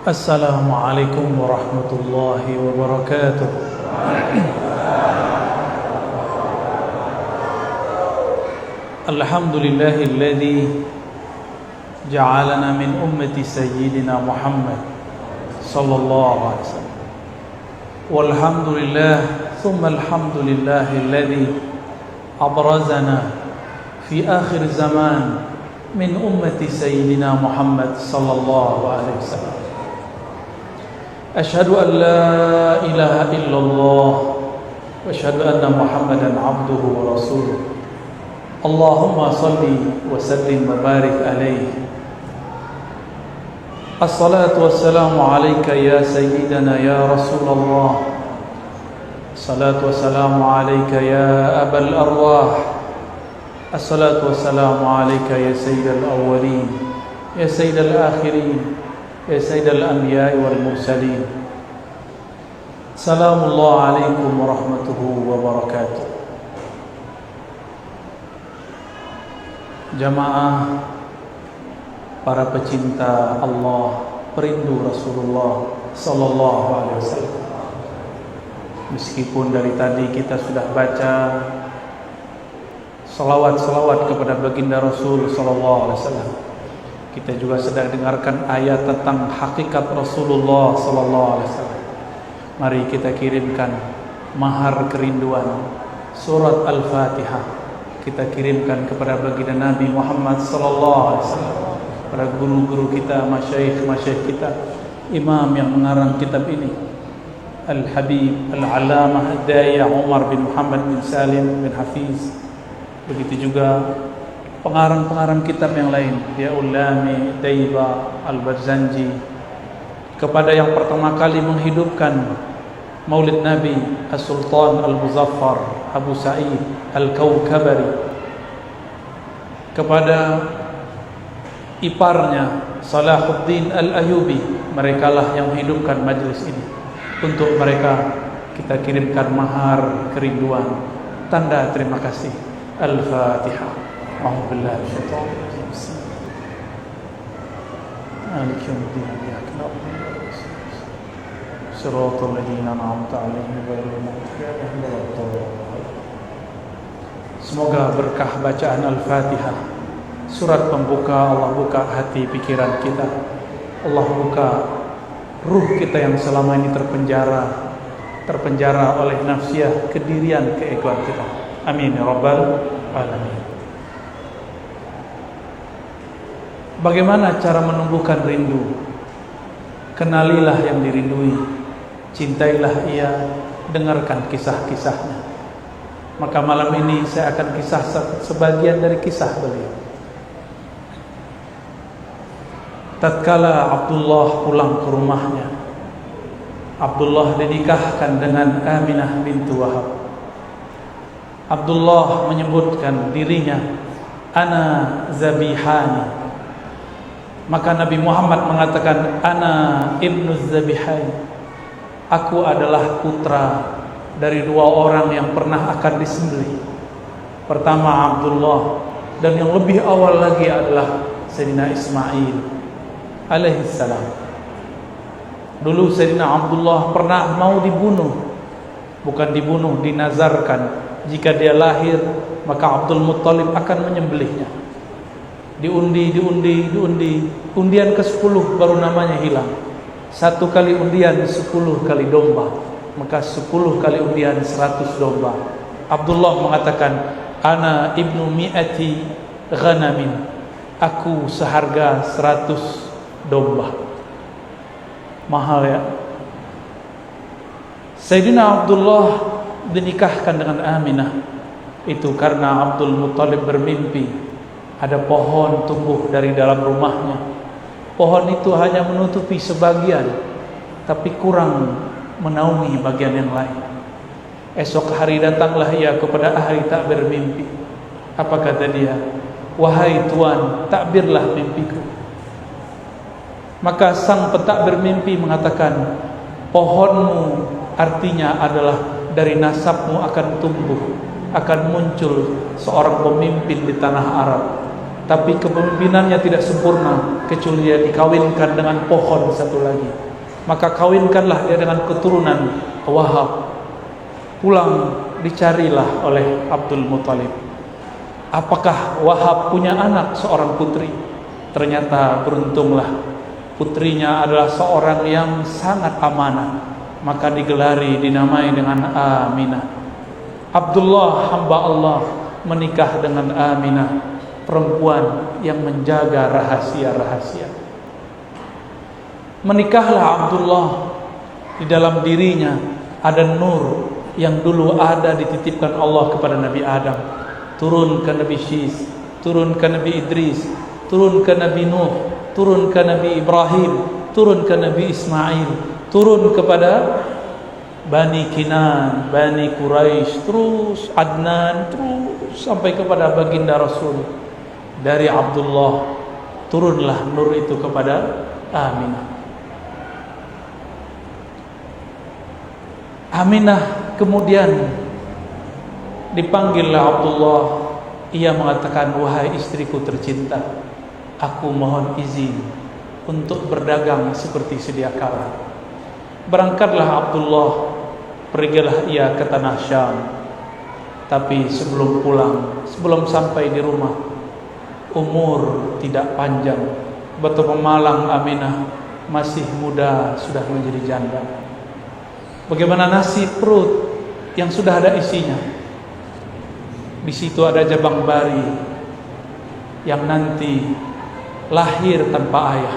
Assalamualaikum warahmatullahi wabarakatuh. Alhamdulillahilladzi ja'alana min ummati sayyidina Muhammad sallallahu alaihi wasallam. Walhamdulillah thumma alhamdulillahilladzi abrazana fi akhir zaman min ummati sayyidina Muhammad sallallahu alaihi wasallam. Ashhadu an la ilaha illallah wa ashhadu anna Muhammadan abduhu wa rasuluh. Allahumma salli wa sallim wa barik alaihi. Assalatu wassalamu alayka ya sayyidana ya Rasulullah. Assalatu wassalamu alayka ya abal arwah. Assalatu wassalamu alayka ya sayyidal awwalin ya sayyidal akhirin ya sayyidal anbiya'i wal mursalin. Salamullah alaikum warahmatullahi wabarakatuh. Jamaah, para pecinta Allah, perindu Rasulullah sallallahu alaihi wasallam. Meskipun dari tadi kita sudah baca salawat-salawat kepada baginda Rasul sallallahu alaihi wasallam, kita juga sedang dengarkan ayat tentang hakikat Rasulullah sallallahu alaihi wasallam. Mari kita kirimkan mahar kerinduan surat Al-Fatihah, kita kirimkan kepada baginda Nabi Muhammad sallallahu alaihi wasallam, para guru-guru kita, masyayikh kita, imam yang mengarang kitab ini, Al-Habib Al-Alamah Ad-Dai Umar bin Muhammad bin Salim bin Hafiz. Begitu juga pengarang-pengarang kitab yang lain, ya Ulami, Daiba, Al-Barzanji, kepada yang pertama kali menghidupkan Maulid Nabi As-Sultan Al-Muzaffar Abu Sa'id Al-Kawkabari, kepada iparnya Salahuddin Al-Ayubi, merekalah yang menghidupkan majlis ini. Untuk mereka kita kirimkan mahar kerinduan, tanda terima kasih. Al-Fatihah. A'udzu billahi minasyaitonir rajim. Maliki yaumiddin. Iyyaka na'budu wa iyyaka nasta'in. Shiratal ladzina an'amta 'alaihim ghairil maghdubi 'alaihim waladdallin. Semoga berkah bacaan Al-Fatihah, surat pembuka, Allah buka hati pikiran kita, Allah buka ruh kita yang selama ini terpenjara oleh nafsiyah, kedirian, keegoan kita. Amin ya rabbal alamin. Bagaimana cara menumbuhkan rindu? Kenalilah yang dirindui, cintailah ia, dengarkan kisah-kisahnya. Maka malam ini saya akan kisah sebagian dari kisah beliau. Tatkala Abdullah pulang ke rumahnya, Abdullah dinikahkan dengan Aminah bintu Wahab. Abdullah menyebutkan dirinya ana zabihani. Maka Nabi Muhammad mengatakan ana ibnu zabihani. Aku adalah putra dari dua orang yang pernah akan disembelih. Pertama Abdullah, dan yang lebih awal lagi adalah Sayyidina Ismail alaihissalam. Dulu Sayyidina Abdullah pernah mau dibunuh, bukan dibunuh, dinazarkan. Jika dia lahir, maka Abdul Muttalib akan menyembelihnya. Diundi, undian ke-10 baru namanya hilang. 1 kali undian 10 kali domba, maka 10 kali undian 100 domba. Abdullah mengatakan, ana ibnu mi'ati ghanamin, aku seharga 100 domba. Mahal ya. Sayyidina Abdullah dinikahkan dengan Aminah itu karena Abdul Muttalib bermimpi ada pohon tumbuh dari dalam rumahnya. Pohon itu hanya menutupi sebagian, tapi kurang menaungi bagian yang lain. Esok hari datanglah ia kepada ahli takbir mimpi. Apa kata dia? Wahai tuan, takbirlah mimpiku. Maka sang pentakbir mimpi mengatakan, pohonmu artinya adalah dari nasabmu akan tumbuh, akan muncul seorang pemimpin di tanah Arab. tapi kepemimpinannya tidak sempurna kecuali dia dikawinkan dengan pohon satu lagi. Maka kawinkanlah dia dengan keturunan Wahab. Pulang dicarilah oleh Abdul Muthalib, apakah Wahab punya anak seorang putri? Ternyata beruntunglah putrinya adalah seorang yang sangat amanah, maka digelari, dinamai dengan Aminah. Abdullah hamba Allah menikah dengan Aminah, perempuan yang menjaga rahasia-rahasia. Menikahlah Abdullah, di dalam dirinya ada nur yang dulu ada dititipkan Allah kepada Nabi Adam, turun ke Nabi Syis, turun ke Nabi Idris, turun ke Nabi Nuh, turun ke Nabi Ibrahim, turun ke Nabi Ismail, turun kepada Bani Kinan, Bani Quraisy, terus Adnan, terus sampai kepada baginda Rasul. Dari Abdullah turunlah nur itu kepada Aminah. Aminah kemudian dipanggillah Abdullah. Ia mengatakan, wahai istriku tercinta, aku mohon izin untuk berdagang seperti sedia kala. Berangkatlah Abdullah, pergilah ia ke tanah Syam. Tapi sebelum pulang, sebelum sampai di rumah, umur tidak panjang, betapa malang Aminah, masih muda sudah menjadi janda. Bagaimana nasib perut yang sudah ada isinya? Di situ ada jabang bari yang nanti lahir tanpa ayah,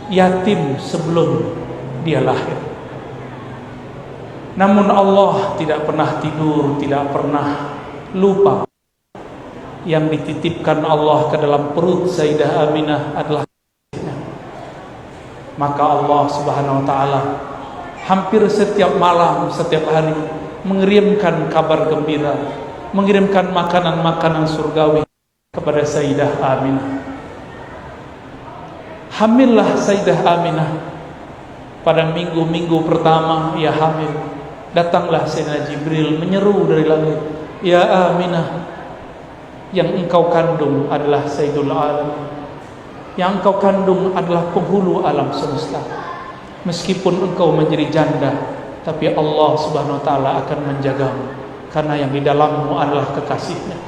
yatim sebelum dia lahir. Namun Allah tidak pernah tidur, tidak pernah lupa. Yang dititipkan Allah ke dalam perut Sayyidah Aminah adalah kasihnya. Maka Allah Subhanahu wa taala hampir setiap malam, setiap hari mengirimkan kabar gembira, mengirimkan makanan-makanan surgawi kepada Sayyidah Aminah. Hamillah Sayyidah Aminah. Pada minggu-minggu pertama ia hamil, datanglah Sayyidina Jibril menyeru dari langit, ya Aminah, yang engkau kandung adalah Sayyidul Alam, yang engkau kandung adalah penghulu alam semesta. Meskipun engkau menjadi janda, tapi Allah Subhanahu wa taala akan menjagamu, karena yang di dalammu adalah kekasihnya.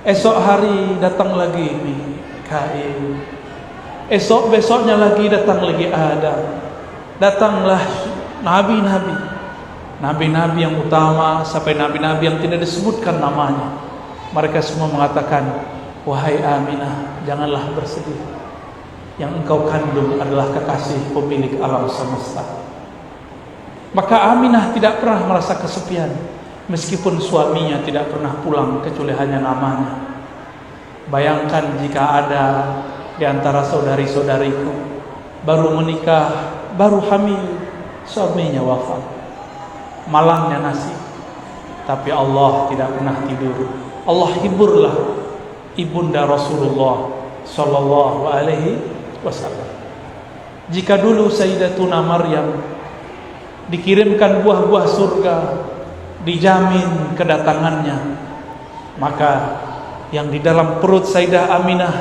Esok hari datang lagi Mikail. Esok besoknya lagi datang lagi Adam. Datanglah nabi-nabi, nabi-nabi yang utama sampai nabi-nabi yang tidak disebutkan namanya. Mereka semua mengatakan, wahai Aminah, janganlah bersedih. Yang engkau kandung adalah kekasih pemilik alam semesta. Maka Aminah tidak pernah merasa kesepian, meskipun suaminya tidak pernah pulang kecuali hanya namanya. Bayangkan jika ada di antara saudari-saudariku baru menikah, baru hamil, suaminya wafat. Malangnya nasib. Tapi Allah tidak pernah tidur. Allah hiburlah ibunda Rasulullah sallallahu alaihi wasallam. Jika dulu Sayyidatuna Maryam dikirimkan buah-buah surga, dijamin kedatangannya, maka yang di dalam perut Sayyidah Aminah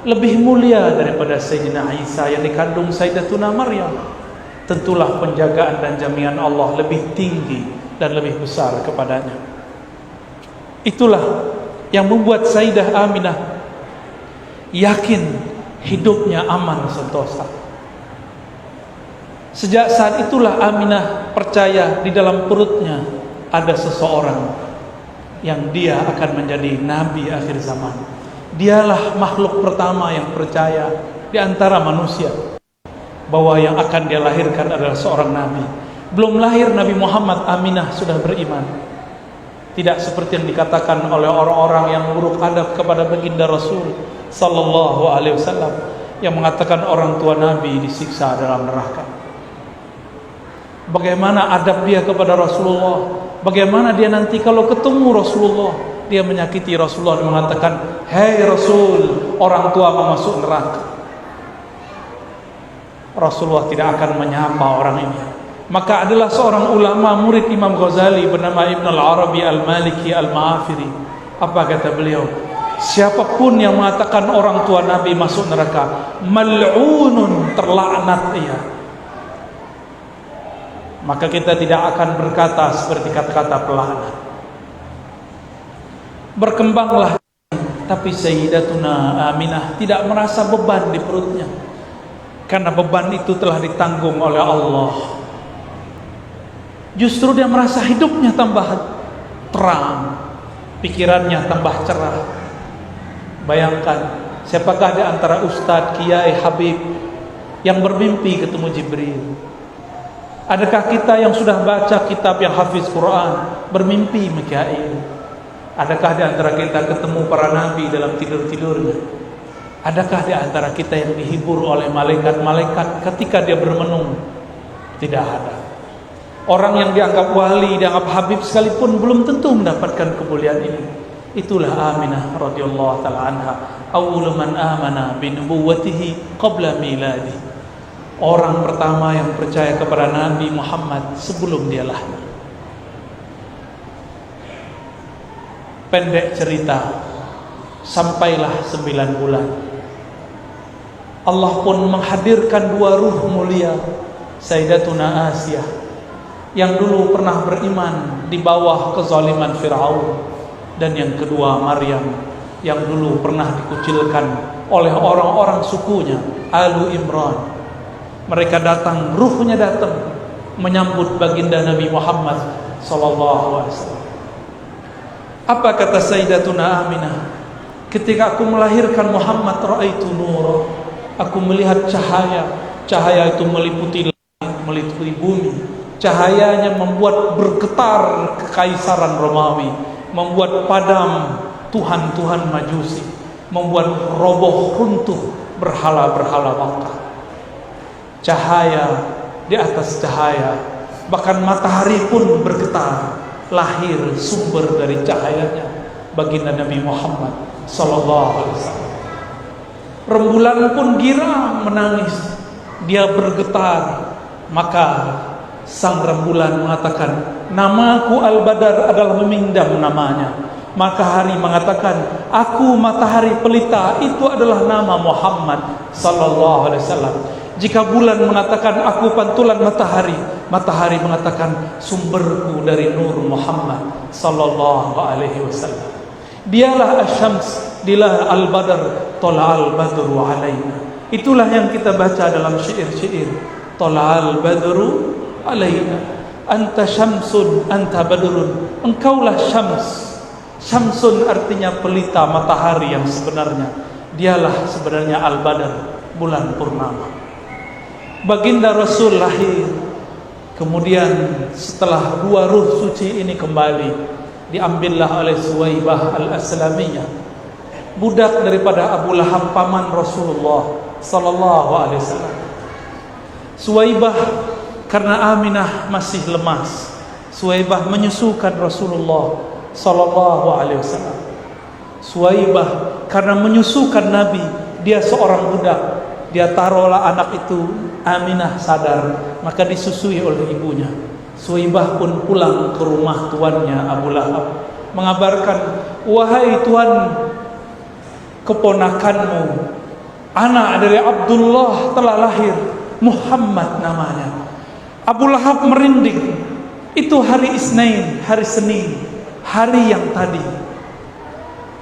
lebih mulia daripada Sayyidina Isa yang dikandung Sayyidatuna Maryam. Tentulah penjagaan dan jaminan Allah lebih tinggi dan lebih besar kepadanya. Itulah yang membuat Sayyidah Aminah yakin hidupnya aman sentosa. Sejak saat itulah Aminah percaya di dalam perutnya ada seseorang yang dia akan menjadi nabi akhir zaman. Dialah makhluk pertama yang percaya di antara manusia bahwa yang akan dia lahirkan adalah seorang nabi. Belum lahir Nabi Muhammad, Aminah sudah beriman. Tidak seperti yang dikatakan oleh orang-orang yang buruk adab kepada baginda Rasul sallallahu alaihi wasallam, yang mengatakan orang tua Nabi disiksa dalam neraka. Bagaimana adab dia kepada Rasulullah? Bagaimana dia nanti kalau ketemu Rasulullah, dia menyakiti Rasulullah dan mengatakan, "Hei Rasul, orang tua masuk neraka." Rasulullah tidak akan menyapa orang ini. Maka adalah seorang ulama murid Imam Ghazali bernama Ibn al-Arabi al-Maliki al-Ma'afiri. Apa kata beliau? Siapapun yang mengatakan orang tua Nabi masuk neraka, mal'unun, terlaknat ia. Maka kita tidak akan berkata seperti kata-kata pelaknat. Berkembanglah, tapi Sayyidatuna Aminah tidak merasa beban di perutnya, karena beban itu telah ditanggung oleh Allah. Justru dia merasa hidupnya tambah terang, pikirannya tambah cerah. Bayangkan, siapakah di antara Ustadz, Kiai, Habib yang bermimpi ketemu Jibril? Adakah kita yang sudah baca kitab yang hafiz Quran bermimpi Mikail? Adakah di antara kita ketemu para nabi dalam tidur-tidurnya? Adakah di antara kita yang dihibur oleh malaikat-malaikat ketika dia bermenung? Tidak ada. Orang yang dianggap wali, dianggap habib sekalipun belum tentu mendapatkan kemuliaan ini. Itulah Aminah radhiyallahu taala anha, awwalu man amana bi nubuwwatihi qabla miladi. Orang pertama yang percaya kepada Nabi Muhammad sebelum dia lahir. Pendek cerita, sampailah 9 bulan. Allah pun menghadirkan 2 ruh mulia, Sayyidatuna Asiyah yang dulu pernah beriman di bawah kezaliman Fir'aun, dan yang kedua Maryam yang dulu pernah dikucilkan oleh orang-orang sukunya Alu Imran. Mereka datang, ruhnya datang menyambut baginda Nabi Muhammad sallallahu alaihi wasallam. Apa kata Sayyidatuna Aminah? Ketika aku melahirkan Muhammad, raaitu nura, aku melihat cahaya. Cahaya itu meliputi langit, meliputi bumi. Cahayanya membuat bergetar kekaisaran Romawi, membuat padam tuhan-tuhan Majusi, membuat roboh runtuh berhala-berhala Makkah. Cahaya di atas cahaya, bahkan matahari pun bergetar. Lahir sumber dari cahayanya baginda Nabi Muhammad sallallahu alaihi wasallam. Rembulan pun girang menangis, dia bergetar. Maka sang rembulan mengatakan, namaku Al-Badar adalah memindam namanya. Maka hari mengatakan, aku matahari pelita, itu adalah nama Muhammad sallallahu alaihi wasallam. Jika bulan mengatakan aku pantulan matahari, matahari mengatakan sumberku dari nur Muhammad sallallahu alaihi wasallam. Dialah Asy-Syams, dialah Al-Badr, tala'al badru alaina. Itulah yang kita baca dalam syair-syair. Tala'al badru alaina, anta syamsun anta badrun. Engkaulah syams. Syamsun artinya pelita, matahari yang sebenarnya. Dialah sebenarnya Al-Badr, bulan purnama. Baginda Rasul lahir. Kemudian setelah 2 ruh suci ini kembali, diambillah oleh Suwaibah Al-Aslamiyah, budak daripada Abu Lahab, paman Rasulullah sallallahu alaihi wasallam. Suwaibah karena Aminah masih lemas, Suwaibah menyusukan Rasulullah sallallahu alaihi wasallam. Suwaibah karena menyusukan Nabi, dia seorang budak, dia taruhlah anak itu. Aminah sadar, maka disusui oleh ibunya. Suwaibah pun pulang ke rumah tuannya Abu Lahab, mengabarkan, wahai tuan, keponakanmu, anak dari Abdullah telah lahir, Muhammad namanya. Abu Lahab merinding. Itu hari Isnin, hari Senin, hari yang tadi.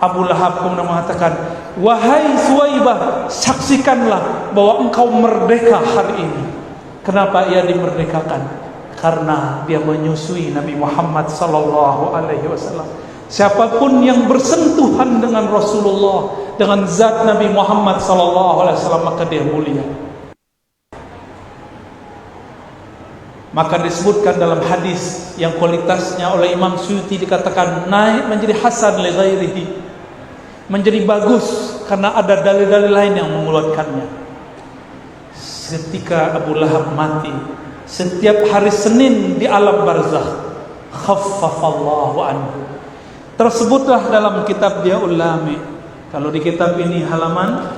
Abu Lahab kemudian mengatakan, wahai Suwaibah, saksikanlah bahwa engkau merdeka hari ini. Kenapa ia dimerdekakan? Karena dia menyusui Nabi Muhammad sallallahu alaihi wasallam. Siapapun yang bersentuhan dengan Rasulullah, dengan zat Nabi Muhammad sallallahu alaihi wasallam, maka dia mulia. Maka disebutkan dalam hadis yang kualitasnya oleh Imam Suyuti dikatakan naik menjadi hasan li ghairihi, menjadi bagus karena ada dalil-dalil lain yang menguatkannya. Ketika Abu Lahab mati, setiap hari Senin di alam barzakh, khaffafallahu anhu. Tersebutlah dalam kitab Diyaul Lami. Kalau di kitab ini halaman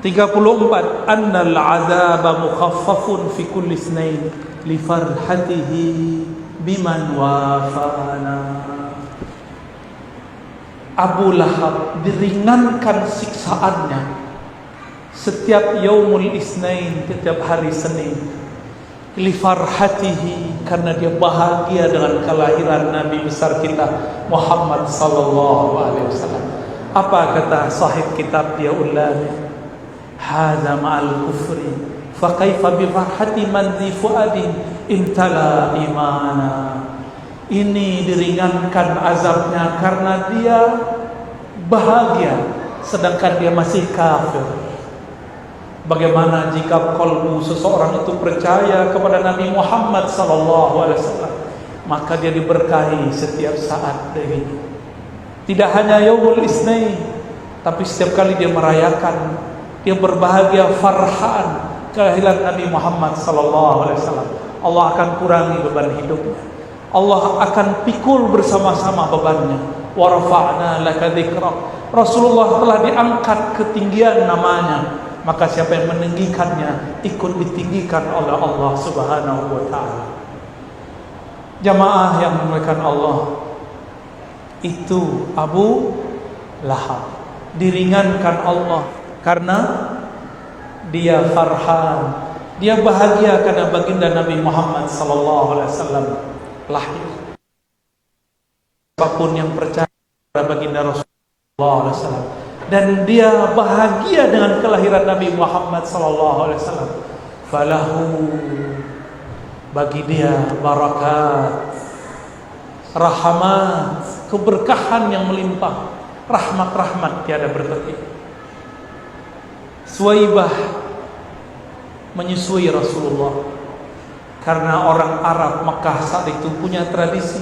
34, annal azaba mukhaffafun fi kulli isnain li farhatihi biman wafana. Abu Lahab diringankan siksaannya setiap yaumul isnain, setiap hari Senin, li farhatihi, karena dia bahagia dengan kelahiran Nabi besar kita Muhammad sallallahu alaihi wasallam. Apa kata sahib kitab dia ulama? Hadza ma'al kufri fa kaifa bi farhati man dhi fuadin intala imana. Ini diringankan azabnya karena dia bahagia sedangkan dia masih kafir. Bagaimana jika kalbu seseorang itu percaya kepada Nabi Muhammad SAW, maka dia diberkahi setiap saat dari ini. Tidak hanya yaumul isnain, tapi setiap kali dia merayakan, dia berbahagia farhan kelahiran Nabi Muhammad SAW. Allah akan kurangi beban hidupnya, Allah akan pikul bersama-sama bebannya. Wa rafa'na laka dzikrak. Rasulullah telah diangkat ketinggian namanya, maka siapa yang meninggikannya ikut ditinggikan oleh Allah Subhanahu wa taala. Jamaah yang dimuliakan Allah, itu Abu Lahab diringankan Allah karena dia farhan, dia bahagia karena baginda Nabi Muhammad sallallahu alaihi wasallam lahir. Siapapun yang percaya kepada baginda Rasulullah sallallahu alaihi wasallam dan dia bahagia dengan kelahiran Nabi Muhammad sallallahu alaihi wasallam, falahu, bagi dia barakat, rahmat, keberkahan yang melimpah, rahmat-rahmat tiada berhenti. Suwaibah menyusui Rasulullah karena orang Arab Mekah saat itu punya tradisi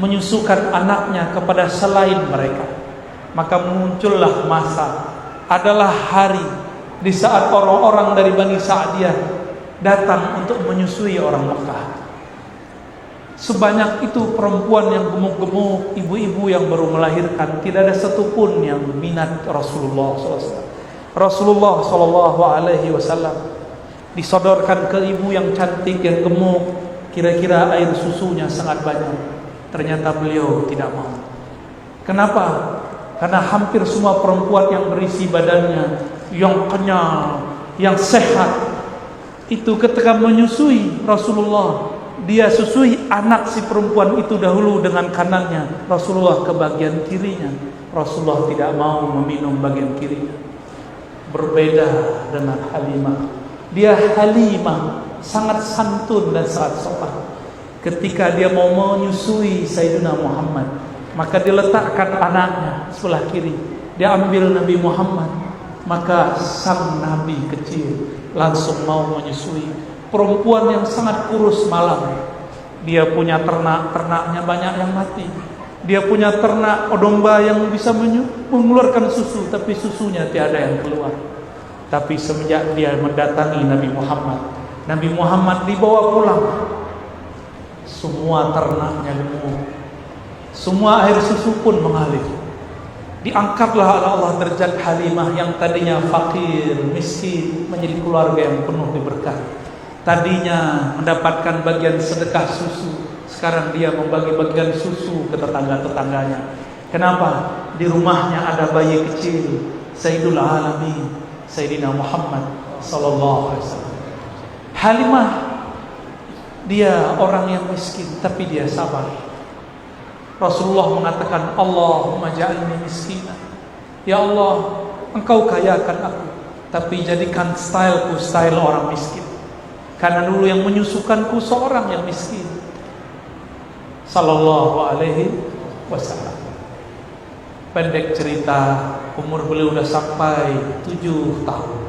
menyusukan anaknya kepada selain mereka. Maka muncullah masa, adalah hari di saat orang-orang dari Bani Sa'diyah datang untuk menyusui orang Mekah. Sebanyak itu perempuan yang gemuk-gemuk, ibu-ibu yang baru melahirkan, tidak ada satupun yang minat Rasulullah SAW. Rasulullah SAW disodorkan ke ibu yang cantik, yang gemuk, kira-kira air susunya sangat banyak. Ternyata beliau tidak mau. Kenapa? Karena hampir semua perempuan yang berisi badannya, yang kenyal, yang sehat, itu ketika menyusui Rasulullah, dia susui anak si perempuan itu dahulu dengan kanannya, Rasulullah ke bagian kirinya. Rasulullah tidak mau meminum bagian kirinya. Berbeda dengan Halimah. Dia Halimah sangat santun dan sangat sopan. Ketika dia mau menyusui Sayyidina Muhammad, maka diletakkan anaknya sebelah kiri, dia ambil Nabi Muhammad, maka sang Nabi kecil langsung mau menyusui. Perempuan yang sangat kurus malam, dia punya ternak-ternaknya banyak yang mati. Dia punya ternak domba yang bisa mengeluarkan susu, tapi susunya tiada yang keluar. Tapi semenjak dia mendatangi Nabi Muhammad dibawa pulang, semua ternaknya gemuk, semua air susu pun mengalir. Diangkatlah oleh Allah derajat Halimah yang tadinya fakir, miskin, menjadi keluarga yang penuh diberkati. Tadinya mendapatkan bagian sedekah susu, sekarang dia membagi bagian susu ke tetangga-tetangganya. Kenapa? Di rumahnya ada bayi kecil, Sayyidul Alamin, Sayyidina Muhammad sallallahu alaihi wasallam. Halimah, dia orang yang miskin tapi dia sabar. Rasulullah mengatakan, Allahumma ja'alni miskinan. Ya Allah, Engkau kayakan aku, tapi jadikan styleku style orang miskin. Karena dulu yang menyusukanku seorang yang miskin. Sallallahu alaihi wasallam. Pendek cerita, umur beliau sudah sampai 7 tahun.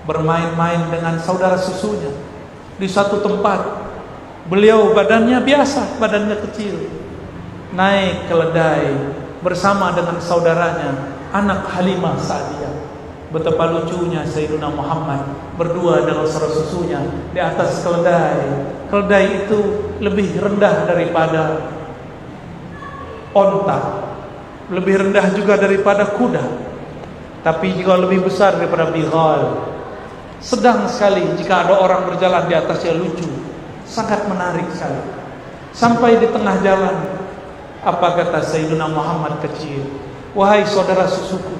Bermain-main dengan saudara susunya di satu tempat. Beliau badannya biasa, badannya kecil, naik keledai bersama dengan saudaranya, anak Halimah Sa'diyah. Betapa lucunya Sayyidina Muhammad berdua dengan saudara susunya di atas keledai. Keledai itu lebih rendah daripada onta, lebih rendah juga daripada kuda, tapi juga lebih besar daripada bighal. Sedang sekali jika ada orang berjalan di atasnya, lucu, sangat menarik sekali. Sampai di tengah jalan, apa kata Sayyidina Muhammad kecil? wahai saudara susuku,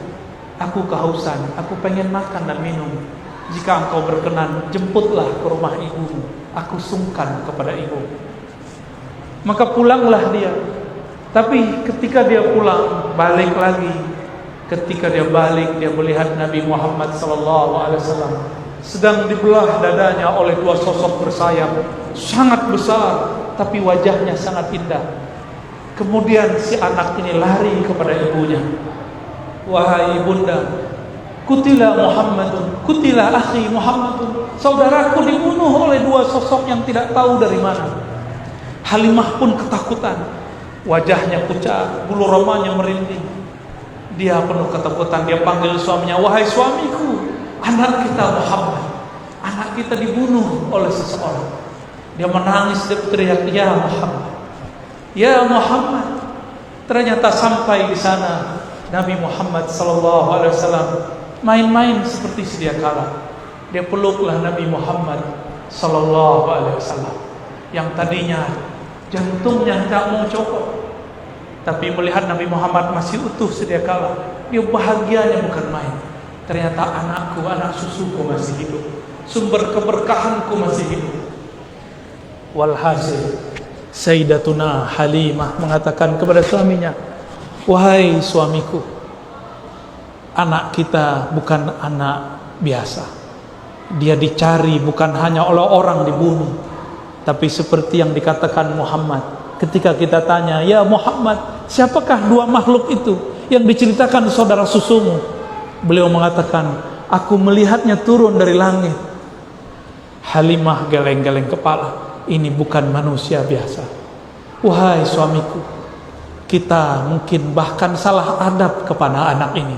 aku kehausan, aku pengen makan dan minum. Jika engkau berkenan, jemputlah ke rumah ibumu, aku sungkan kepada ibu. Maka pulanglah dia. Tapi ketika dia pulang, balik lagi. Ketika dia balik, dia melihat Nabi Muhammad SAW sedang dibelah dadanya oleh dua sosok bersayap, sangat besar, tapi wajahnya sangat indah. Kemudian si anak ini lari kepada ibunya. Wahai ibunda, kutila Muhammadun, kutila akhi Muhammadun, saudaraku dibunuh oleh dua sosok yang tidak tahu dari mana. Halimah pun ketakutan, wajahnya pucat, bulu romanya merinding. Dia penuh ketakutan, dia panggil suaminya, wahai suamiku, anak kita Muhammad, anak kita dibunuh oleh seseorang. Dia menangis, dia berteriak, ya Muhammad, ya Muhammad. Ternyata sampai di sana Nabi Muhammad SAW main-main seperti sedia kala. Dia peluklah Nabi Muhammad SAW yang tadinya jantungnya tidak mau copot, tapi melihat Nabi Muhammad masih utuh sedia kala, dia bahagianya bukan main. Ternyata anakku, anak susuku masih hidup, sumber keberkahanku masih hidup. Walhasil Sayyidatuna Halimah mengatakan kepada suaminya, wahai suamiku, anak kita bukan anak biasa. Dia dicari bukan hanya oleh orang dibunuh, tapi seperti yang dikatakan Muhammad. Ketika kita tanya, ya Muhammad, siapakah dua makhluk itu yang diceritakan saudara susumu? Beliau mengatakan, aku melihatnya turun dari langit. Halimah geleng-geleng kepala, ini bukan manusia biasa. Wahai suamiku, kita mungkin bahkan salah adab kepada anak ini.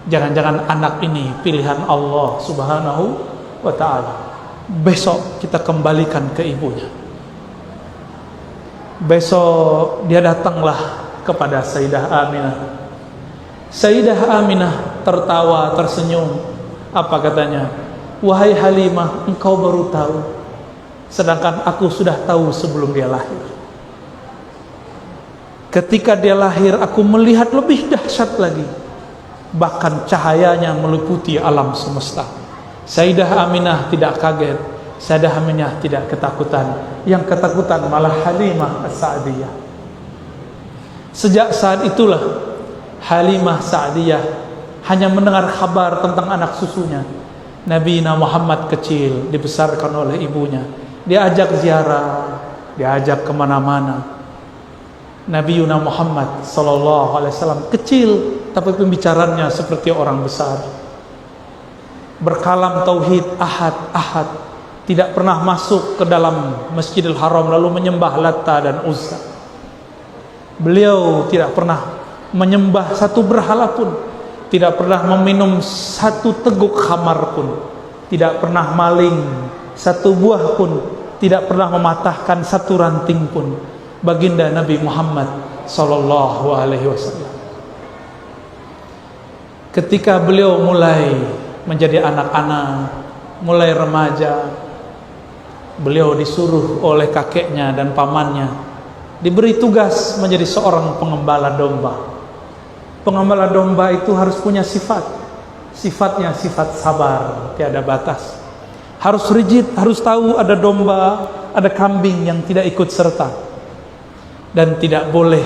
Jangan-jangan anak ini pilihan Allah Subhanahu wa ta'ala. Besok kita kembalikan ke ibunya. Besok dia datanglah kepada Sayyidah Aminah. Sayyidah Aminah tertawa, tersenyum. Apa katanya? Wahai Halimah, engkau baru tahu, sedangkan aku sudah tahu sebelum dia lahir. Ketika dia lahir, aku melihat lebih dahsyat lagi. Bahkan cahayanya meliputi alam semesta. Sayyidah Aminah tidak kaget, Sayyidah Aminah tidak ketakutan. Yang ketakutan malah Halimah As-Sa'diyah. Sejak saat itulah Halimah Sa'diyah hanya mendengar kabar tentang anak susunya. Nabi Muhammad kecil dibesarkan oleh ibunya. Diajak ziarah, diajak kemana-mana. Nabi Muhammad SAW kecil, tapi pembicaranya seperti orang besar. Berkalam tauhid ahad, ahad. Tidak pernah masuk ke dalam Masjidil Haram lalu menyembah Latta dan Uzza. Beliau tidak pernah menyembah satu berhala pun, tidak pernah meminum satu teguk khamar pun, tidak pernah maling satu buah pun, tidak pernah mematahkan satu ranting pun. Baginda Nabi Muhammad sallallahu alaihi wasallam, ketika beliau mulai menjadi anak-anak, mulai remaja, beliau disuruh oleh kakeknya dan pamannya, diberi tugas menjadi seorang pengembala domba. Pengembala domba itu harus punya sifat. Sifatnya sifat sabar, tiada batas. Harus rigid, harus tahu ada domba, ada kambing yang tidak ikut serta. Dan tidak boleh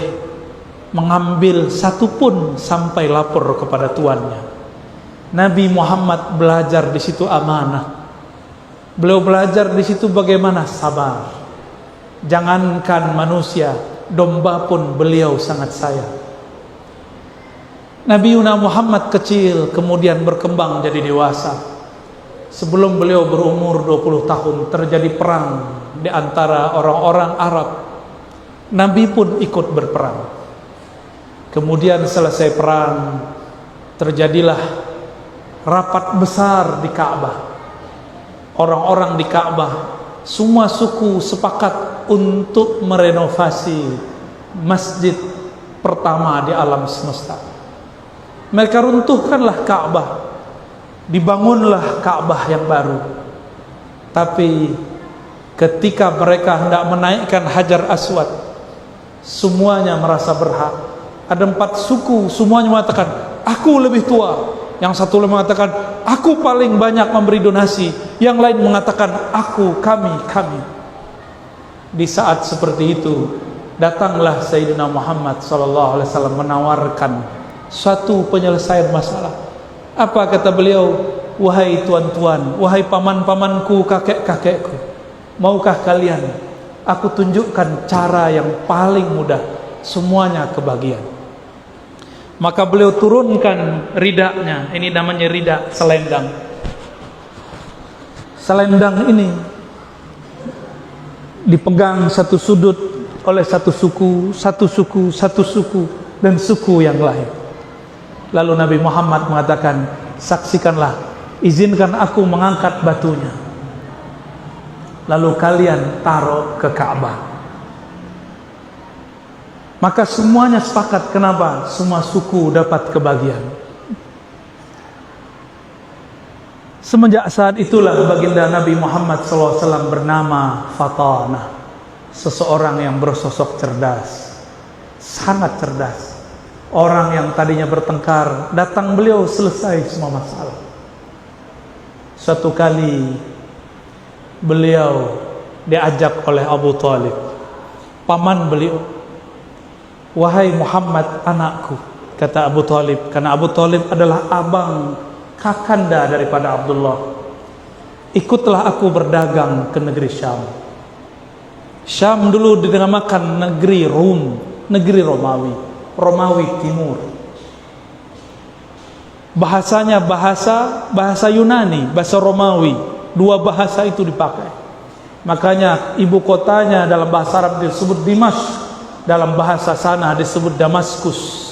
mengambil satu pun sampai lapor kepada tuannya. Nabi Muhammad belajar di situ amanah. Beliau belajar di situ bagaimana sabar. Jangankan manusia, domba pun beliau sangat sayang. Nabi Muhammad kecil kemudian berkembang jadi dewasa. Sebelum beliau berumur 20 tahun terjadi perang di antara orang-orang Arab. Nabi pun ikut berperang. Kemudian selesai perang, terjadilah rapat besar di Ka'bah. Orang-orang di Ka'bah, semua suku sepakat untuk merenovasi masjid pertama di alam semesta. Mereka runtuhkanlah Ka'bah, dibangunlah Ka'bah yang baru. Tapi ketika mereka hendak menaikkan Hajar Aswad, semuanya merasa berhak. Ada 4 suku, semuanya mengatakan aku lebih tua. Yang satu mengatakan aku paling banyak memberi donasi. Yang lain mengatakan aku, kami. Di saat seperti itu, datanglah Sayyidina Muhammad SAW menawarkan suatu penyelesaian masalah. Apa kata beliau? Wahai tuan-tuan, wahai paman-pamanku, kakek-kakekku, maukah kalian aku tunjukkan cara yang paling mudah, semuanya kebagian? Maka beliau turunkan ridaknya. Ini namanya ridak, selendang. Selendang ini dipegang satu sudut oleh satu suku, dan suku yang lain. Lalu Nabi Muhammad mengatakan, saksikanlah, izinkan aku mengangkat batunya, lalu kalian taruh ke Ka'bah. Maka semuanya sepakat. Kenapa? Semua suku dapat kebagian. Semenjak saat itulah baginda Nabi Muhammad SAW bernama Fatanah, seseorang yang bersosok cerdas, sangat cerdas. Orang yang tadinya bertengkar, datang beliau selesai semua masalah. Suatu kali beliau diajak oleh Abu Talib, paman beliau. Wahai Muhammad anakku, kata Abu Talib, karena Abu Talib adalah abang kakanda daripada Abdullah. Ikutlah aku berdagang ke negeri Syam. Syam dulu dinamakan negeri Rum, negeri Romawi, Romawi Timur. Bahasanya bahasa Yunani, bahasa Romawi. 2 bahasa itu dipakai. Makanya ibu kotanya dalam bahasa Arab disebut Dimash. Dalam bahasa sana disebut Damaskus.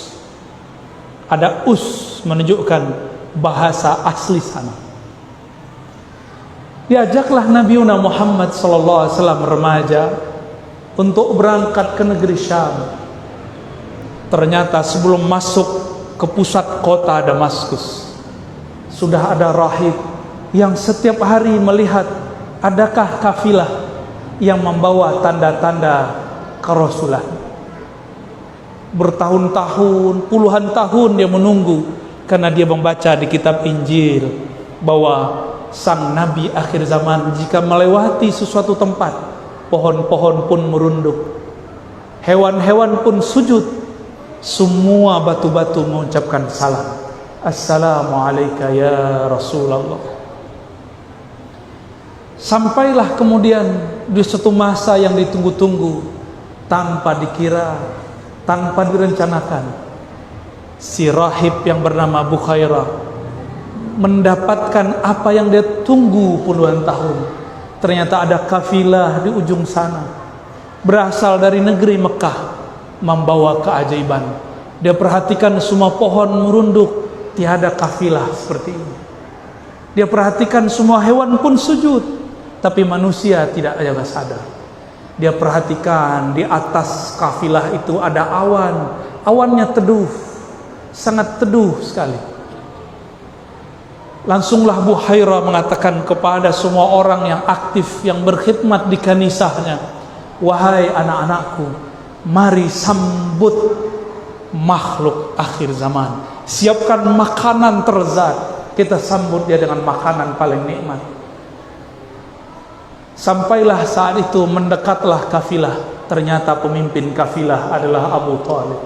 Ada us menunjukkan bahasa asli sana. Diajaklah Nabi Muhammad SAW remaja untuk berangkat ke negeri Syam. Ternyata sebelum masuk ke pusat kota Damaskus, sudah ada rahib yang setiap hari melihat adakah kafilah yang membawa tanda-tanda kerasulan. Bertahun-tahun, puluhan tahun dia menunggu, karena dia membaca di kitab Injil bahwa sang Nabi akhir zaman jika melewati sesuatu tempat, pohon-pohon pun merunduk, hewan-hewan pun sujud, semua batu-batu mengucapkan salam, Assalamualaikum ya Rasulullah. Sampailah kemudian di suatu masa yang ditunggu-tunggu, tanpa dikira, tanpa direncanakan, si rahib yang bernama Bukhairah mendapatkan apa yang dia tunggu puluhan tahun. Ternyata ada kafilah di ujung sana, berasal dari negeri Mekah, membawa keajaiban. Dia perhatikan semua pohon merunduk, tiada kafilah seperti ini. Dia perhatikan semua hewan pun sujud, tapi manusia tidak ada sadar. Dia perhatikan di atas kafilah itu ada awan. Awannya teduh, sangat teduh sekali. Langsunglah Bukhairah mengatakan kepada semua orang yang aktif, yang berkhidmat di kanisahnya, wahai anak-anakku, mari sambut makhluk akhir zaman. Siapkan makanan terzat, kita sambut dia dengan makanan paling nikmat. Sampailah saat itu, mendekatlah kafilah. Ternyata pemimpin kafilah adalah Abu Talib.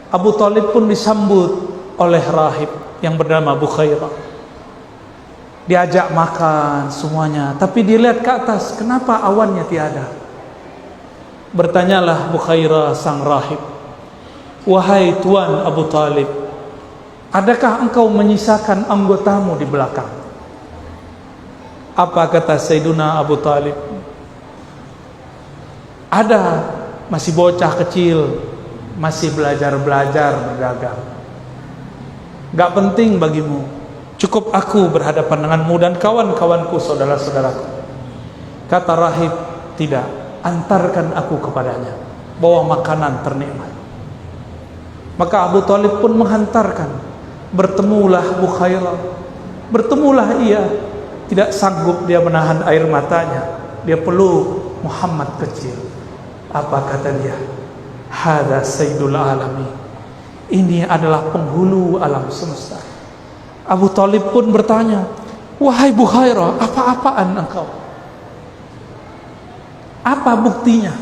Abu Talib pun disambut oleh rahib yang bernama Bukhairah. Diajak makan semuanya, tapi dilihat ke atas, kenapa awannya tiada? Bertanyalah Bukhairah sang rahib, wahai Tuan Abu Talib, adakah engkau menyisakan anggotamu di belakang? Apa kata Sayyiduna Abu Talib? Ada, masih bocah kecil, masih belajar-belajar berdagang. Gak penting bagimu, cukup aku berhadapan denganmu dan kawan-kawanku, saudara-saudaraku. Kata rahib, tidak, antarkan aku kepadanya, bawa makanan ternikmat. Maka Abu Talib pun menghantarkan. Bertemulah Bukhairah, bertemulah ia. Tidak sanggup dia menahan air matanya. Dia peluk Muhammad kecil. Apa kata dia? Hada sayyidul alamin. Ini adalah penghulu alam semesta. Abu Thalib pun bertanya, wahai Bukhairah, apa-apaan engkau? Apa buktinya?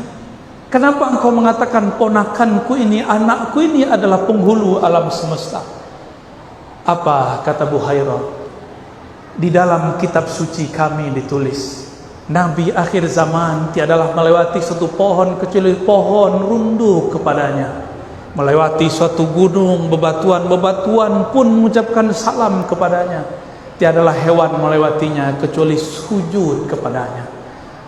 Kenapa engkau mengatakan ponakanku ini, anakku ini adalah penghulu alam semesta? Apa kata Bukhairah? Di dalam kitab suci kami ditulis, Nabi akhir zaman tiadalah melewati suatu pohon kecuali pohon runduk kepadanya. Melewati suatu gunung, bebatuan-bebatuan pun mengucapkan salam kepadanya. Tiadalah hewan melewatinya kecuali sujud kepadanya.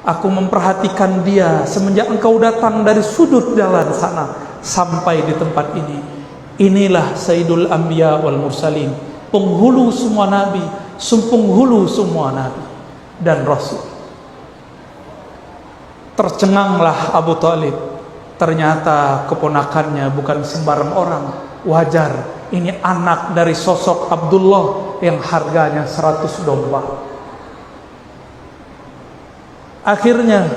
Aku memperhatikan dia semenjak engkau datang dari sudut jalan sana sampai di tempat ini. Inilah Sayyidul Anbiya wal Mursalin, penghulu semua nabi, penghulu semua nabi dan rasul. Tercenganglah Abu Thalib. Ternyata keponakannya bukan sembarang orang. Wajar, ini anak dari sosok Abdullah yang harganya 100 domba. Akhirnya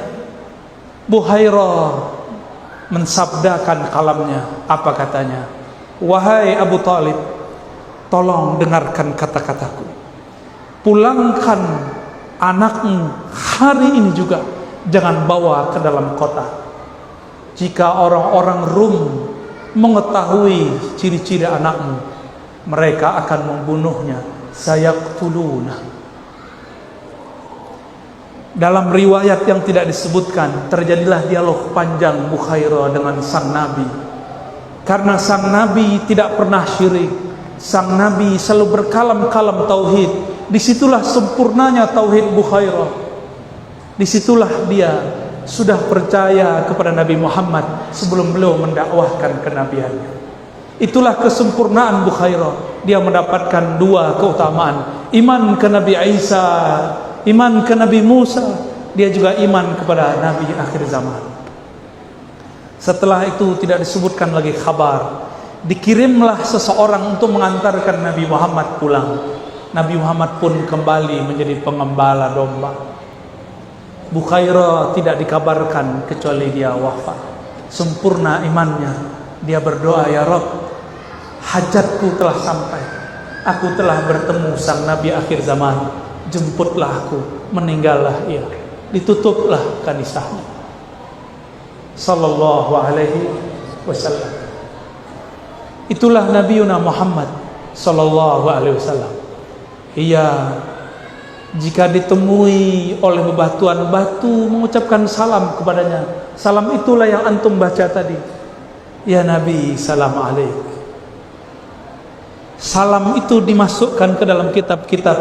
Bukhairah mensabdakan kalamnya. Apa katanya? Wahai Abu Thalib, tolong dengarkan kata-kataku. Pulangkan anakmu hari ini juga. Jangan bawa ke dalam kota. Jika orang-orang Rum mengetahui ciri-ciri anakmu, mereka akan membunuhnya. Sayaqtuluna. Dalam riwayat yang tidak disebutkan, terjadilah dialog panjang Bukhairah dengan sang Nabi. Karena sang Nabi tidak pernah syirik, sang Nabi selalu berkalam-kalam tauhid. Disitulah sempurnanya tauhid Bukhairah. Disitulah dia sudah percaya kepada Nabi Muhammad sebelum beliau mendakwahkan kenabiannya. Itulah kesempurnaan Bukhairah. Dia mendapatkan dua keutamaan, iman ke Nabi Isa, iman ke Nabi Musa. Dia juga iman kepada Nabi akhir zaman. Setelah itu tidak disebutkan lagi kabar. Dikirimlah seseorang untuk mengantarkan Nabi Muhammad pulang. Nabi Muhammad pun kembali menjadi pengembala domba. Bukhairah tidak dikabarkan kecuali dia wafat. Sempurna imannya. Dia berdoa, ya Rabb, hajatku telah sampai. Aku telah bertemu sang Nabi akhir zaman. Jemputlah aku, meninggallah ia. Ditutuplah kanisahnya. Sallallahu alaihi wasallam. Itulah Nabiuna Muhammad sallallahu alaihi wasallam. Ia jika ditemui oleh bebatuan, batu mengucapkan salam kepadanya. Salam itulah yang antum baca tadi. Ya Nabi, salam alaik. Salam itu dimasukkan ke dalam kitab-kitab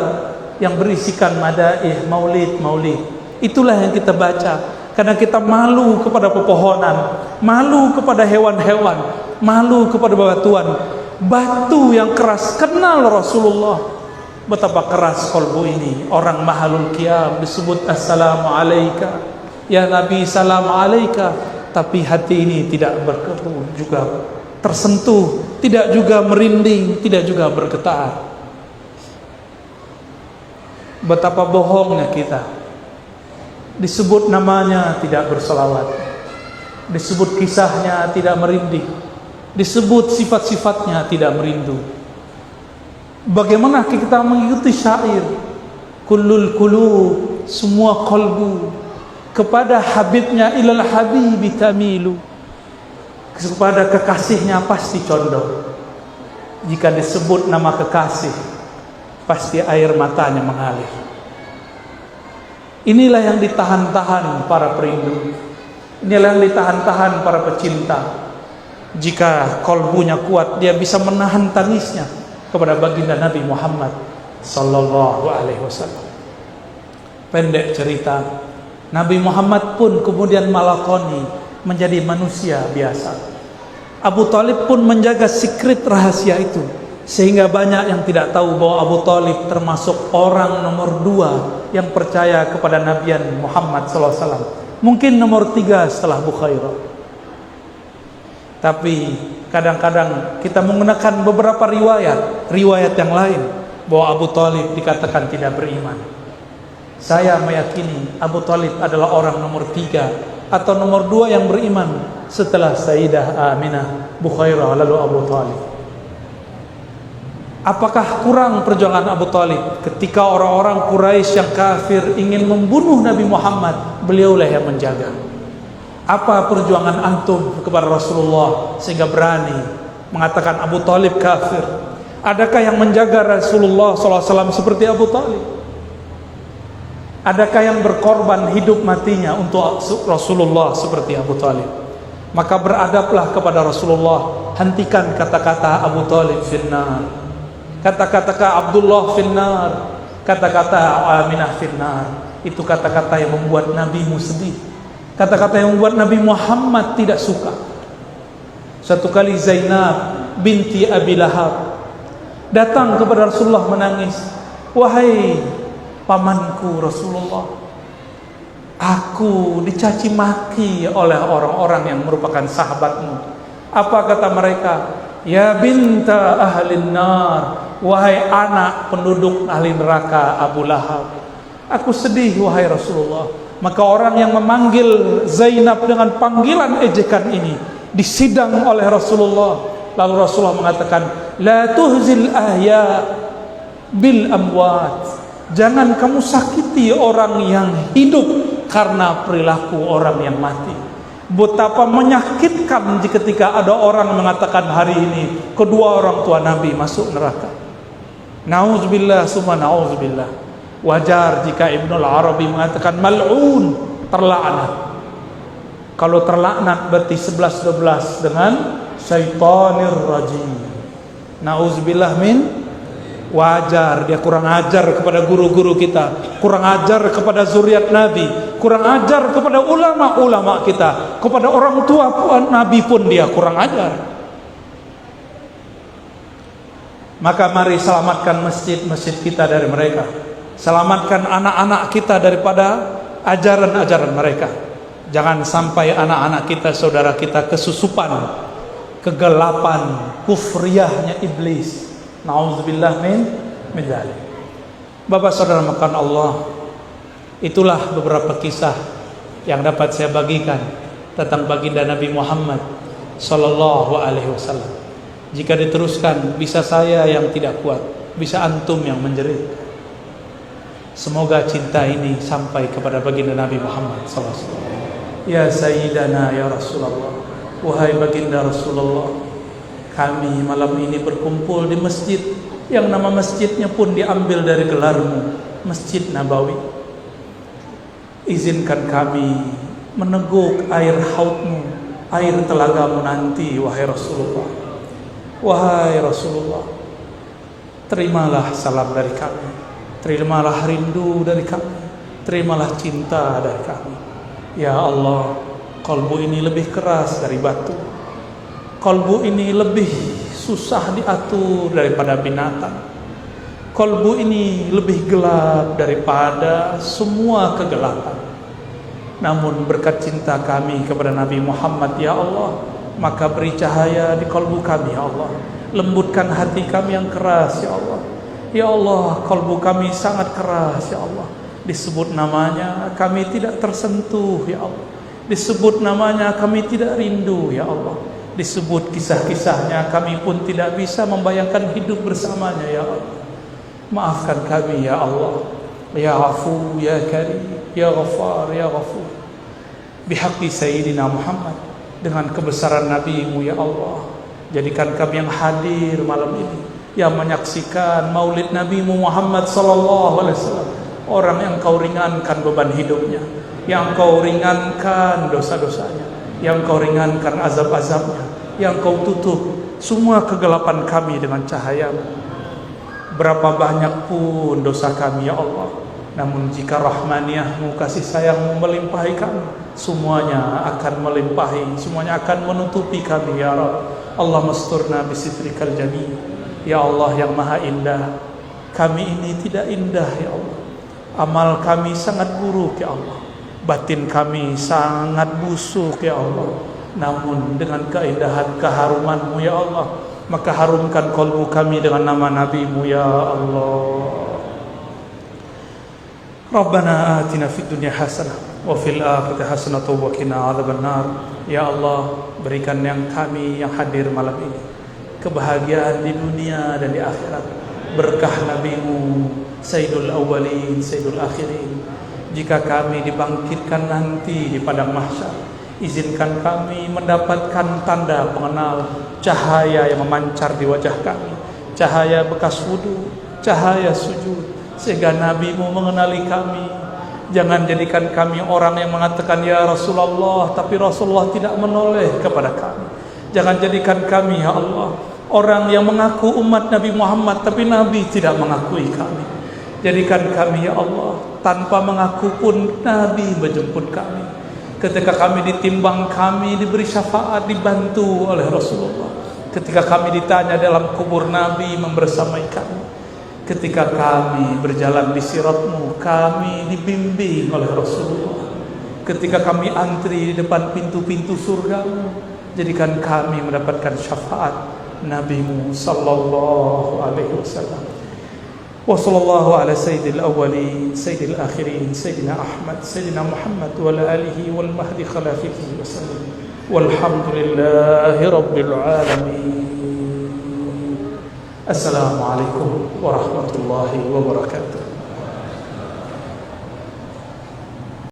yang berisikan madaih, maulid. Itulah yang kita baca. Karena kita malu kepada pepohonan, malu kepada hewan-hewan, malu kepada bebatuan. Batu yang keras kenal Rasulullah. Betapa keras kolbu ini. Orang mahalul qiyam disebut assalamu alaika, ya Nabi salam alaika. Tapi hati ini tidak berketu juga tersentuh, tidak juga merinding, tidak juga bergetar. Betapa bohongnya kita. Disebut namanya tidak bersolawat, disebut kisahnya tidak merinding, disebut sifat-sifatnya tidak merindu. Bagaimana kita mengikuti syair kullul qulub, semua kalbu kepada habibnya, ilal habibi tamilu, kepada kekasihnya pasti condong. Jika disebut nama kekasih, pasti air matanya mengalir. Inilah yang ditahan-tahan para perindu. Inilah yang ditahan-tahan para pecinta. Jika kolbunya kuat, dia bisa menahan tangisnya kepada baginda Nabi Muhammad sallallahu alaihi wasallam. Pendek cerita, Nabi Muhammad pun kemudian malakoni menjadi manusia biasa. Abu Thalib pun menjaga secret rahasia itu, sehingga banyak yang tidak tahu bahwa Abu Thalib termasuk orang nomor 2 yang percaya kepada Nabian Muhammad sallallahu alaihi wasallam. Mungkin nomor 3 setelah Bukhairah. Tapi kadang-kadang kita menggunakan beberapa riwayat yang lain bahwa Abu Thalib dikatakan tidak beriman. Saya meyakini Abu Thalib adalah orang nomor 3 atau nomor 2 yang beriman setelah Sayyidah Aminah, Bukhairah, lalu Abu Talib. Apakah kurang perjuangan Abu Talib ketika orang-orang Quraisy yang kafir ingin membunuh Nabi Muhammad? Beliaulah yang menjaga. Apa perjuangan antum kepada Rasulullah sehingga berani mengatakan Abu Talib kafir? Adakah yang menjaga Rasulullah SAW seperti Abu Talib? Adakah yang berkorban hidup matinya untuk Rasulullah seperti Abu Talib? Maka beradablah kepada Rasulullah. Hentikan kata-kata Abu Talib finnar, kata-kata Abdullah finnar, kata-kata Aminah finnar. Itu kata-kata yang membuat Nabimu sedih, kata-kata yang membuat Nabi Muhammad tidak suka. Satu kali Zainab binti Abi Lahab datang kepada Rasulullah menangis. Wahai pamanku Rasulullah, aku dicaci maki oleh orang-orang yang merupakan sahabatmu. Apa kata mereka? Ya binta ahlin nar, wahai anak penduduk ahli neraka Abu Lahab. Aku sedih wahai Rasulullah. Maka orang yang memanggil Zainab dengan panggilan ejekan ini disidang oleh Rasulullah. Lalu Rasulullah mengatakan, la tuhzil ahya bil amwat. Jangan kamu sakiti orang yang hidup karena perilaku orang yang mati. Betapa menyakitkan ketika ada orang mengatakan hari ini kedua orang tua Nabi masuk neraka. Nauzubillah summa nauzubillah. Wajar jika Ibnul Arabi mengatakan mal'un, terlaknat. Kalau terlaknat berarti 11-12 dengan syaitanir rajim. Nauzubillah min. Wajar dia kurang ajar kepada guru-guru kita, kurang ajar kepada zuriat Nabi, kurang ajar kepada ulama-ulama kita, kepada orang tua Nabi pun dia kurang ajar. Maka mari selamatkan masjid-masjid kita dari mereka. Selamatkan anak-anak kita daripada ajaran-ajaran mereka. Jangan sampai anak-anak kita, saudara kita kesusupan kegelapan kufriyahnya iblis. Nauzubillah min dzalik. Bapak saudara makan Allah, itulah beberapa kisah yang dapat saya bagikan tentang baginda Nabi Muhammad sallallahu alaihi wasallam. Jika diteruskan bisa saya yang tidak kuat, bisa antum yang menjerit. Semoga cinta ini sampai kepada baginda Nabi Muhammad sallallahu alaihi wasallam. Ya Sayyidana ya Rasulullah, wahai baginda Rasulullah, kami malam ini berkumpul di masjid yang nama masjidnya pun diambil dari gelarmu, Masjid Nabawi. Izinkan kami meneguk air haudmu, air telagamu nanti, wahai Rasulullah. Wahai Rasulullah, terimalah salam dari kami, terimalah rindu dari kami, terimalah cinta dari kami. Ya Allah, kalbu ini lebih keras dari batu, kalbu ini lebih susah diatur daripada binatang, kalbu ini lebih gelap daripada semua kegelapan. Namun berkat cinta kami kepada Nabi Muhammad ya Allah, maka beri cahaya di kalbu kami ya Allah. Lembutkan hati kami yang keras ya Allah. Ya Allah, kalbu kami sangat keras ya Allah. Disebut namanya kami tidak tersentuh ya Allah. Disebut namanya kami tidak rindu ya Allah. Disebut kisah-kisahnya kami pun tidak bisa membayangkan hidup bersamanya ya Allah. Maafkan kami ya Allah. Ya Afu ya Karim ya Ghaffar ya Ghafur. Bihaqqi Sayyidina Muhammad, dengan kebesaran Nabi-Mu ya Allah, jadikan kami yang hadir malam ini, yang menyaksikan maulid Nabi-Mu Muhammad sallallahu alaihi wasallam, orang yang Kau ringankan beban hidupnya, yang Kau ringankan dosa-dosanya, yang Kau ringankan azab-azabnya, yang Kau tutup semua kegelapan kami dengan cahaya-Mu. Berapa banyak pun dosa kami ya Allah, namun jika rahmaniyah-Mu, kasih sayang-Mu melimpahi kami, semuanya akan melimpahi, semuanya akan menutupi kami ya Rabb. Allah masturna bisitrikal jamil. Ya Allah yang maha indah, kami ini tidak indah ya Allah. Amal kami sangat buruk ya Allah, batin kami sangat busuk ya Allah. Namun dengan keindahan keharuman-Mu ya Allah, maka harumkan qalbu kami dengan nama Nabi-Mu ya Allah. Rabbana atina fid dunya hasanah wa fil akhirati hasanah wa qina adzabannar. Ya Allah, berikan yang kami yang hadir malam ini kebahagiaan di dunia dan di akhirat, berkah Nabi-Mu Sayyidul Awwalin Sayyidul Akhirin. Jika kami dibangkitkan nanti di padang mahsyar, izinkan kami mendapatkan tanda pengenal, cahaya yang memancar di wajah kami, cahaya bekas wudu, cahaya sujud, sehingga Nabi-Mu mengenali kami. Jangan jadikan kami orang yang mengatakan ya Rasulullah, tapi Rasulullah tidak menoleh kepada kami. Jangan jadikan kami ya Allah orang yang mengaku umat Nabi Muhammad, tapi Nabi tidak mengakui kami. Jadikan kami ya Allah tanpa mengaku pun Nabi menjemput kami. Ketika kami ditimbang, kami diberi syafaat, dibantu oleh Rasulullah. Ketika kami ditanya dalam kubur, Nabi membersamai kami. Ketika kami berjalan di sirat-Mu, kami dibimbing oleh Rasulullah. Ketika kami antri di depan pintu-pintu surga-Mu, jadikan kami mendapatkan syafaat Nabi-Mu sallallahu alaihi wasallam. Wa sallallahu ala sayyidil awwalin sayyidil akhirin sayyidina Ahmad sayyidina Muhammad wa ala alihi wal mahdi khalafihi wasallam. Walhamdulillahi rabbil alamin. Assalamualaikum warahmatullahi wabarakatuh.